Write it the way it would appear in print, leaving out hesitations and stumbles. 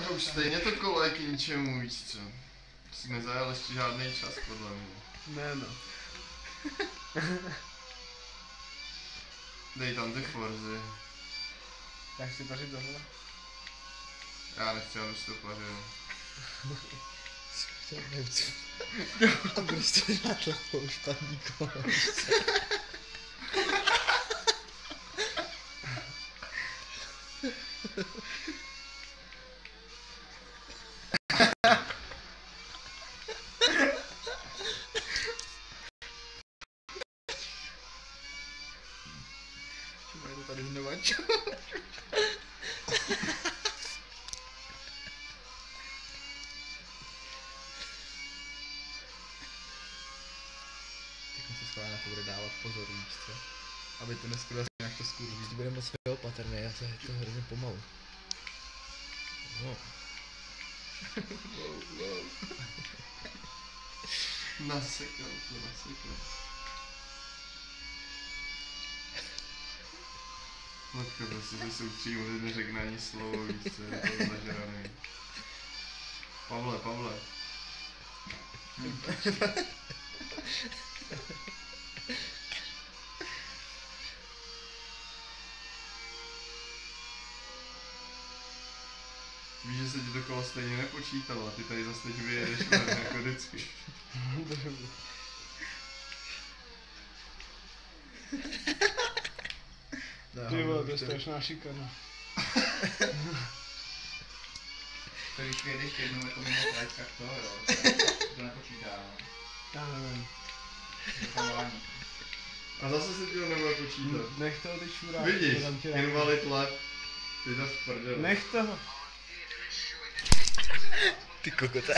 Už stejně to kolo je k ničemu, víš co? Jsi nezajel ještě žádný čas, podle mě. Ne no. Dej tam ty Forzy. Tak si pařit tohle. Já nechci, abys to pařil. To prostě na to špatný kolo. Třeba je to tady hnovač. Teď se schválně na to bude dávat pozor, víš co? Aby to neskuril, jak to skurví. Když bude moc opatrný, já to je to hrozně pomalu. No. Wow. Nasekal to, nasekal. Matka, prostě se soustředím, že neřekne ani slovo, víš co, je to zažraný. Pavle. Víš, že se ti to kolo stejně nepočítalo a ty tady zase teď vyjedeš jako vždycky. Ty vole, to je strašná šikana. To když vyjedeš jednou jako mimo trať, tak to jo, to nepočítá. Já nevím. Dopalování. A zase se ti to nebude počítat. Nech toho ty šurák. Vidíš, invalid lap. Ty to v prdele. Nech toho. Ty kokote.